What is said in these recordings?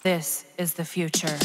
This is the future.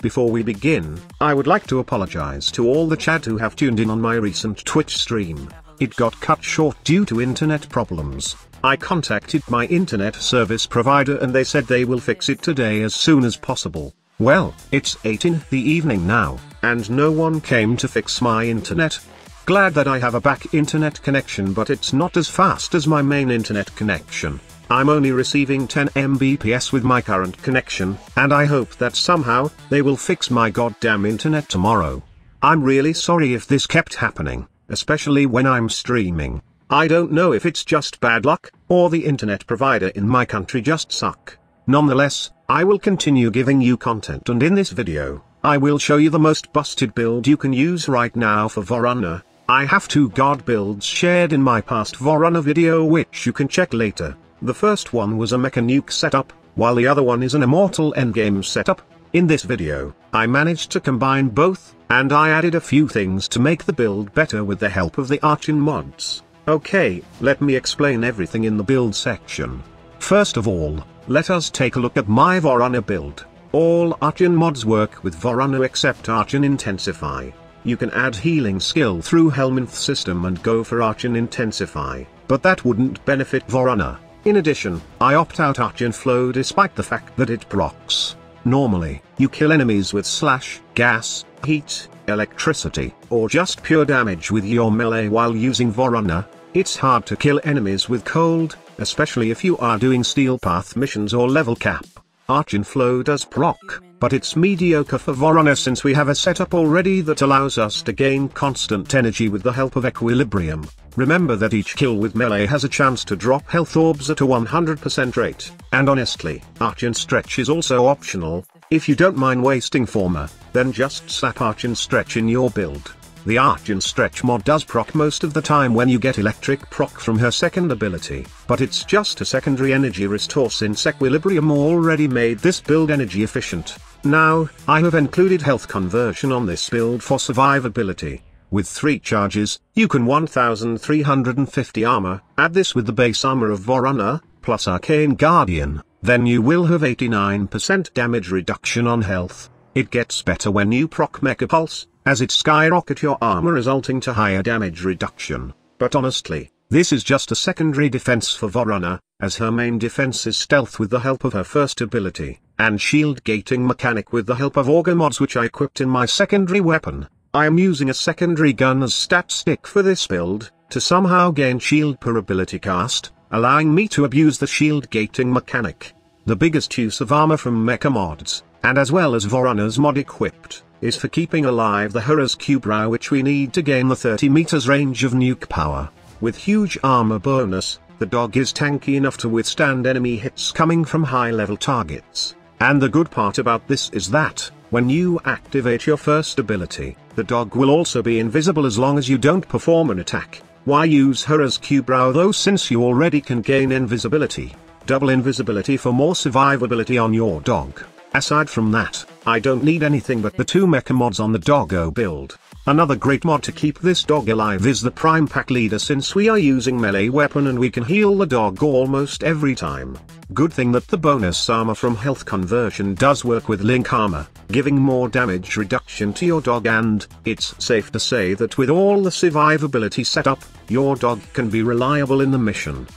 Before we begin, I would like to apologize to all the chat who have tuned in on my recent Twitch stream. It got cut short due to internet problems. I contacted my internet service provider and they said they will fix it today as soon as possible. Well, it's 8 in the evening now, and no one came to fix my internet. Glad that I have a back internet connection, but it's not as fast as my main internet connection. I'm only receiving 10 Mbps with my current connection, and I hope that somehow, they will fix my goddamn internet tomorrow. I'm really sorry if this kept happening, especially when I'm streaming. I don't know if it's just bad luck, or the internet provider in my country just suck. Nonetheless, I will continue giving you content, and in this video, I will show you the most busted build you can use right now for Voruna. I have 2 god builds shared in my past Voruna video which you can check later. The first one was a mecha nuke setup, while the other one is an immortal endgame setup. In this video, I managed to combine both, and I added a few things to make the build better with the help of the Archon mods. Okay, let me explain everything in the build section. First of all, let us take a look at my Voruna build. All Archon mods work with Voruna except Archon Intensify. You can add healing skill through Helminth system and go for Archon Intensify, but that wouldn't benefit Voruna. In addition, I opt out Archon Flow despite the fact that it procs. Normally, you kill enemies with slash, gas, heat, electricity, or just pure damage with your melee while using Voruna. It's hard to kill enemies with cold, especially if you are doing steel path missions or level cap. Archon Flow does proc, but it's mediocre for Voruna since we have a setup already that allows us to gain constant energy with the help of Equilibrium. Remember that each kill with melee has a chance to drop health orbs at a 100% rate, and honestly, Archon Stretch is also optional. If you don't mind wasting Forma, then just slap Archon Stretch in your build. The Archon Stretch mod does proc most of the time when you get electric proc from her second ability, but it's just a secondary energy restore since Equilibrium already made this build energy efficient. Now, I have included health conversion on this build for survivability. With 3 charges, you can 1350 armor, add this with the base armor of Voruna, plus Arcane Guardian, then you will have 89% damage reduction on health. It gets better when you proc Mecha Pulse, as it skyrocket your armor resulting to higher damage reduction. But honestly, this is just a secondary defense for Voruna, as her main defense is stealth with the help of her first ability, and shield gating mechanic with the help of auger mods which I equipped in my secondary weapon. I am using a secondary gun as stat stick for this build, to somehow gain shield per ability cast, allowing me to abuse the shield gating mechanic. The biggest use of armor from mecha mods, and as well as Voruna's mod equipped, is for keeping alive the Hera's Cubrow which we need to gain the 30 meters range of nuke power. With huge armor bonus, the dog is tanky enough to withstand enemy hits coming from high level targets. And the good part about this is that, when you activate your first ability, the dog will also be invisible as long as you don't perform an attack. Why use Hera's Cubrow though, since you already can gain invisibility? Double invisibility for more survivability on your dog. Aside from that, I don't need anything but the 2 mecha mods on the doggo build. Another great mod to keep this dog alive is the Prime Pack Leader since we are using melee weapon and we can heal the dog almost every time. Good thing that the bonus armor from health conversion does work with link armor, giving more damage reduction to your dog, and it's safe to say that with all the survivability setup, your dog can be reliable in the mission.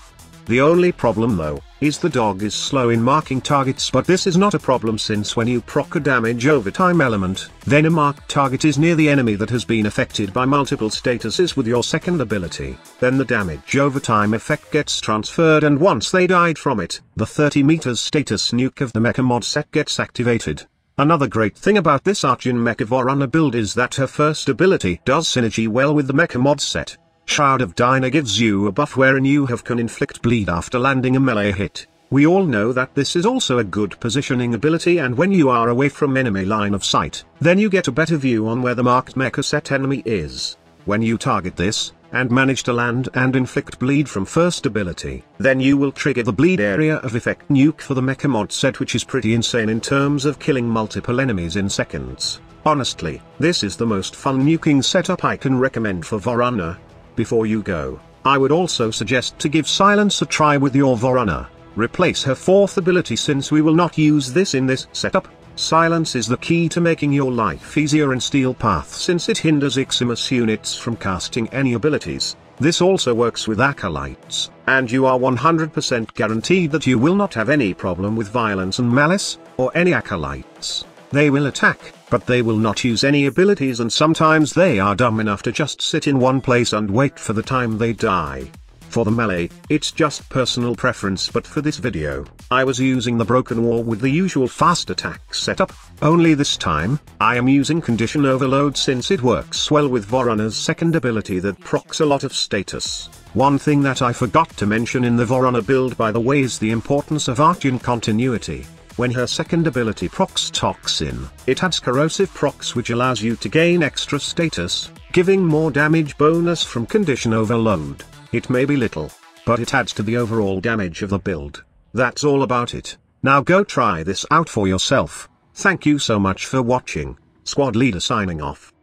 The only problem though, is the dog is slow in marking targets, but this is not a problem since when you proc a damage over time element, then a marked target is near the enemy that has been affected by multiple statuses with your second ability, then the damage over time effect gets transferred, and once they died from it, the 30 meters status nuke of the mecha mod set gets activated. Another great thing about this Archon Mecha Voruna build is that her first ability does synergy well with the mecha mod set. Shroud of Dyna gives you a buff wherein you can inflict bleed after landing a melee hit. We all know that this is also a good positioning ability, and when you are away from enemy line of sight, then you get a better view on where the marked mecha set enemy is. When you target this, and manage to land and inflict bleed from first ability, then you will trigger the bleed area of effect nuke for the mecha mod set, which is pretty insane in terms of killing multiple enemies in seconds. Honestly, this is the most fun nuking setup I can recommend for Voruna. Before you go, I would also suggest to give silence a try with your Voruna. Replace her 4th ability since we will not use this in this setup. Silence is the key to making your life easier in Steel Path since it hinders Iximus units from casting any abilities. This also works with acolytes, and you are 100% guaranteed that you will not have any problem with violence and malice, or any acolytes. They will attack, but they will not use any abilities, and sometimes they are dumb enough to just sit in one place and wait for the time they die. For the melee, it's just personal preference, but for this video, I was using the Broken War with the usual fast attack setup, only this time, I am using Condition Overload since it works well with Voruna's 2nd ability that procs a lot of status. One thing that I forgot to mention in the Voruna build by the way is the importance of Archean continuity. When her 2nd ability procs Toxin, it adds corrosive procs which allows you to gain extra status, giving more damage bonus from Condition Overload. It may be little, but it adds to the overall damage of the build. That's all about it. Now go try this out for yourself. Thank you so much for watching. Squad Leader signing off.